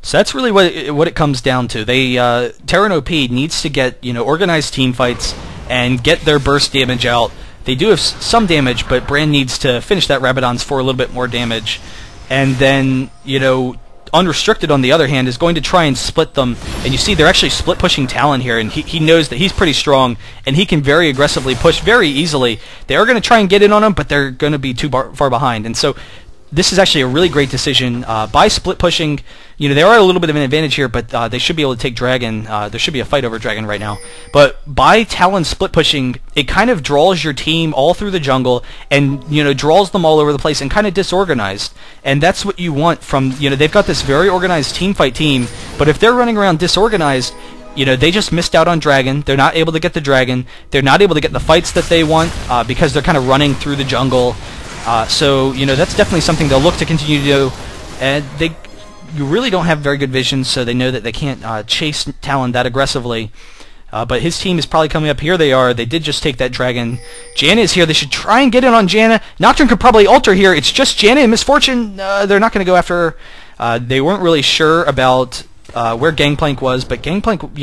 So that's really what it comes down to. They Terran OP needs to get organized team fights and get their burst damage out. They do have some damage, but Brand needs to finish that Rabadon's for a little bit more damage. And then, Unrestricted, on the other hand, is going to try and split them. And you see they're actually split pushing Talon here, and he knows that he's pretty strong, and he can very aggressively push very easily. They are going to try and get in on him, but they're going to be too far behind. And so this is actually a really great decision. By split pushing, they are a little bit of an advantage here, but they should be able to take Dragon. There should be a fight over Dragon right now. But by Talon split pushing, it kind of draws your team all through the jungle and, draws them all over the place and kind of disorganized. And that's what you want from, they've got this very organized team fight team, but if they're running around disorganized, they just missed out on Dragon. They're not able to get the Dragon. They're not able to get the fights that they want because they're kind of running through the jungle. So, that's definitely something they'll look to continue to do. And you really don't have very good vision, so they know that they can't chase Talon that aggressively. But his team is probably coming up. Here they are. They did just take that Dragon. Janna is here. They should try and get in on Janna. Nocturne could probably alter here. It's just Janna and Misfortune. They're not going to go after her. They weren't really sure about where Gangplank was, but Gangplank,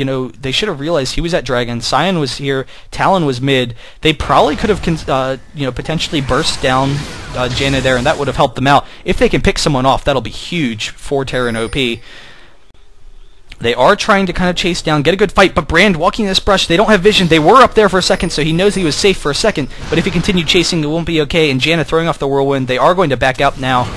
they should have realized he was at Dragon. Cyan was here. Talon was mid. They probably could have, potentially burst down Janna there, and that would have helped them out. If they can pick someone off, that'll be huge for Terran OP. They are trying to kind of chase down, get a good fight, but Brand walking this brush, they don't have vision. They were up there for a second, so he knows he was safe for a second, but if he continued chasing, it won't be okay, and Janna throwing off the Whirlwind. They are going to back out now.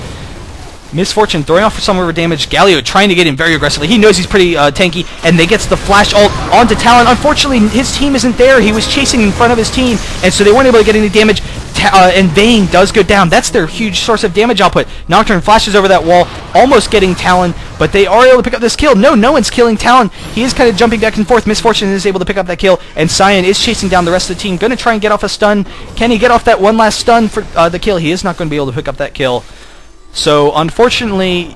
Misfortune throwing off for some of her damage. Galio trying to get in very aggressively. He knows he's pretty tanky, and they gets the flash ult onto Talon. Unfortunately, his team isn't there. He was chasing in front of his team, and so they weren't able to get any damage. And Vayne does go down. That's their huge source of damage output. Nocturne flashes over that wall, almost getting Talon, but they are able to pick up this kill. No one's killing Talon. He is kind of jumping back and forth. Misfortune is able to pick up that kill, and Cyan is chasing down the rest of the team. Going to try and get off a stun. Can he get off that one last stun for the kill? He is not going to be able to pick up that kill. So, unfortunately,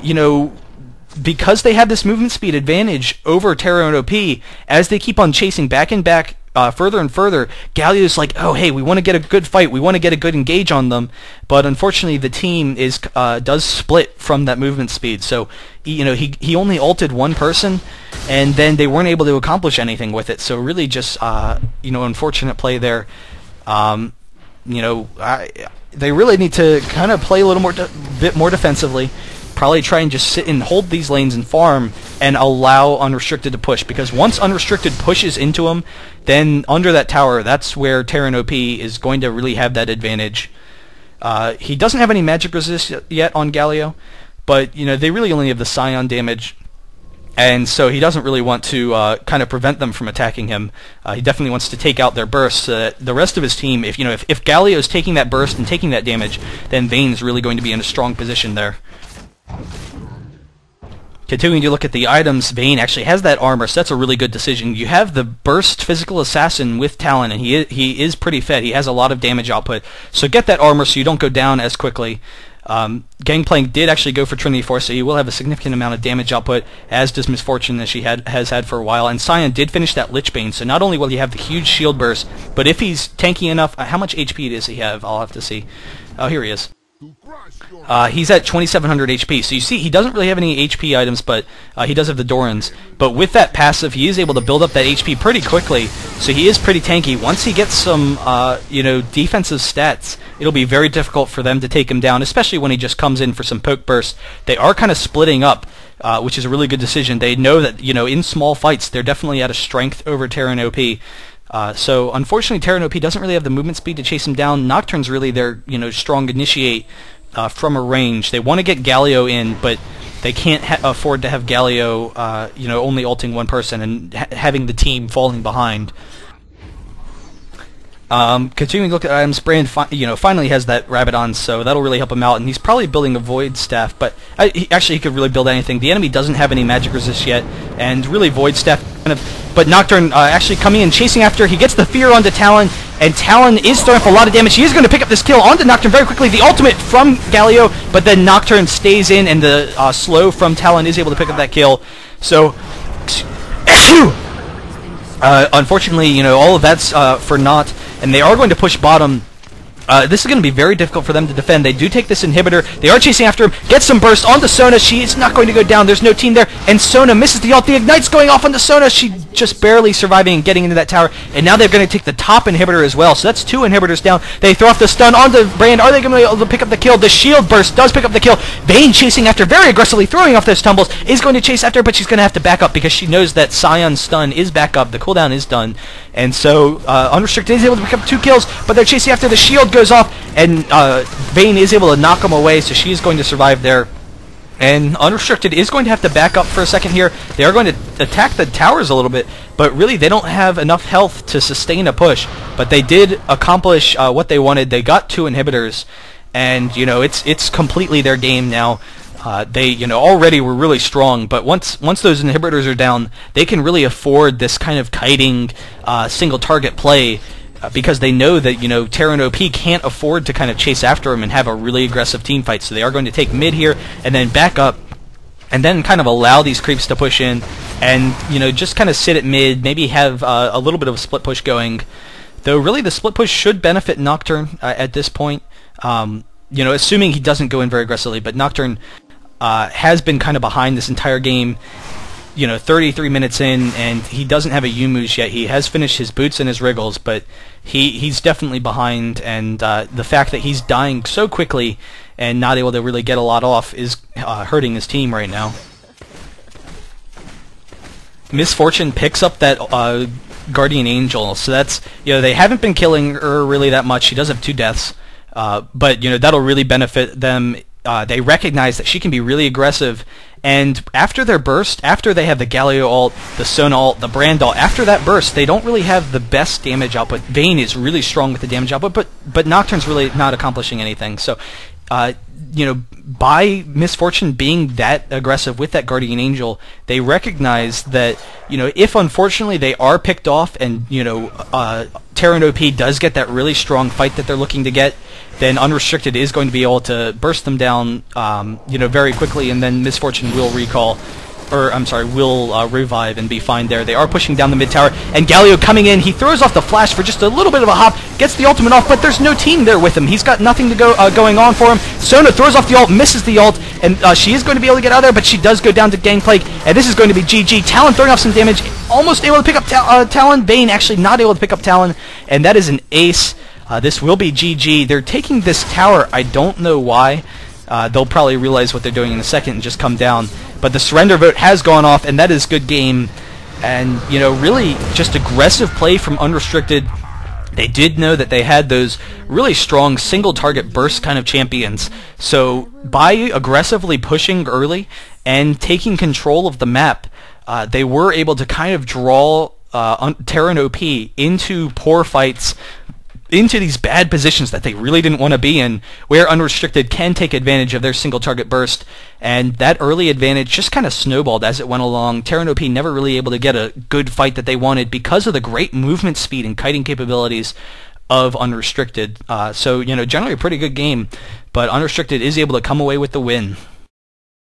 because they have this movement speed advantage over Terran OP, as they keep on chasing back and back, further and further, Galio's like, oh, hey, we want to get a good fight, we want to get a good engage on them, but unfortunately the team does split from that movement speed, so, he only ulted one person, and then they weren't able to accomplish anything with it, so really just, unfortunate play there. They really need to kind of play a little bit more defensively, probably try and just sit and hold these lanes and farm and allow Unrestricted to push, because once Unrestricted pushes into him, then under that tower, that's where Terran OP is going to really have that advantage. He doesn't have any magic resist yet on Galio, but they really only have the Scion damage, and so he doesn't really want to kind of prevent them from attacking him. He definitely wants to take out their bursts. The rest of his team, if Galio's taking that burst and taking that damage, then Vayne's really going to be in a strong position there. Continuing to look at the items, Vayne actually has that armor, so that's a really good decision. You have the Burst Physical Assassin with Talon, and he is pretty fed. He has a lot of damage output, so get that armor so you don't go down as quickly. Gangplank did actually go for Trinity Force, so he will have a significant amount of damage output, as does Misfortune, as she has had for a while. And Cyan did finish that Lich Bane, so not only will he have the huge shield burst, but if he's tanky enough, how much HP does he have? I'll have to see. Oh, here he is. He's at 2,700 HP, so you see he doesn't really have any HP items, but he does have the Dorans. But with that passive, he is able to build up that HP pretty quickly, so he is pretty tanky. Once he gets some, defensive stats, it'll be very difficult for them to take him down, especially when he just comes in for some poke bursts. They are kind of splitting up, which is a really good decision. They know that, in small fights, they're definitely at a strength over Terran OP. So unfortunately, Terran OP doesn't really have the movement speed to chase him down. Nocturne's really their strong initiate from a range. They want to get Galio in, but they can't afford to have Galio only ulting one person and having the team falling behind. Continuing to look at items, Brand finally has that Rabadon, so that'll really help him out, and he's probably building a Void Staff, but he could really build anything. The enemy doesn't have any magic resist yet, and really Void Staff but Nocturne actually coming in, chasing after. He gets the Fear onto Talon, and Talon is throwing off a lot of damage. He is going to pick up this kill onto Nocturne very quickly. The ultimate from Galio, but then Nocturne stays in, and the slow from Talon is able to pick up that kill. So, unfortunately, all of that's for naught, and they are going to push bottom. This is going to be very difficult for them to defend. They do take this inhibitor. They are chasing after him. Get some burst onto Sona. She is not going to go down. There's no team there. And Sona misses the ult. The Ignite's going off onto Sona. She just barely surviving and getting into that tower. And now they're going to take the top inhibitor as well. So that's 2 inhibitors down. They throw off the stun onto Brand. Are they going to be able to pick up the kill? The shield burst does pick up the kill. Vayne chasing after very aggressively, throwing off those tumbles. Is going to chase after, but she's going to have to back up because she knows that Sion's stun is back up. The cooldown is done. And so Unrestricted is able to pick up 2 kills, but they're chasing after. The shield goes off, and Vayne is able to knock him away, so she's going to survive there. And Unrestricted is going to have to back up for a second here. They are going to attack the towers a little bit, but really they don't have enough health to sustain a push. But they did accomplish what they wanted. They got 2 inhibitors, and it's completely their game now. They already were really strong, but once those inhibitors are down, they can really afford this kind of kiting single target play. Because they know that, Terran OP can't afford to kind of chase after him and have a really aggressive team fight. So they are going to take mid here and then back up and then kind of allow these creeps to push in and, just kind of sit at mid, maybe have a little bit of a split push going. Though really the split push should benefit Nocturne at this point, assuming he doesn't go in very aggressively. But Nocturne has been kind of behind this entire game. 33 minutes in, and he doesn't have a Yumu's yet. He has finished his boots and his wriggles, but he's definitely behind, and the fact that he's dying so quickly and not able to really get a lot off is hurting his team right now. Misfortune picks up that Guardian Angel, so that's, they haven't been killing her really that much. She does have 2 deaths, but, that'll really benefit them. They recognize that she can be really aggressive, and after their burst, after they have the Galio ult, the Sona ult, the Brand ult, after that burst, they don't really have the best damage output. Vayne is really strong with the damage output, but Nocturne's really not accomplishing anything. So, by Misfortune being that aggressive with that Guardian Angel, they recognize that, if unfortunately they are picked off and, Terran OP does get that really strong fight that they're looking to get, then Unrestricted is going to be able to burst them down, very quickly, and then Misfortune will will revive and be fine there. They are pushing down the mid tower, and Galio coming in. He throws off the flash for just a little bit of a hop, gets the ultimate off, but there's no team there with him. He's got nothing to going on for him. Sona throws off the ult, misses the ult, and she is going to be able to get out of there, but she does go down to Gangplank, and this is going to be GG. Talon throwing off some damage, almost able to pick up Talon. Vayne actually not able to pick up Talon, and that is an ace. This will be GG. They're taking this tower. I don't know why. They'll probably realize what they're doing in a second and just come down. But the surrender vote has gone off, and that is good game. And, really just aggressive play from Unrestricted. They did know that they had those really strong single-target burst kind of champions. So by aggressively pushing early and taking control of the map, they were able to kind of draw Terran OP into poor fights, into these bad positions that they really didn't want to be in, where Unrestricted can take advantage of their single target burst, and that early advantage just kind of snowballed as it went along. Terran OP never really able to get a good fight that they wanted because of the great movement speed and kiting capabilities of Unrestricted. So, generally a pretty good game, but Unrestricted is able to come away with the win.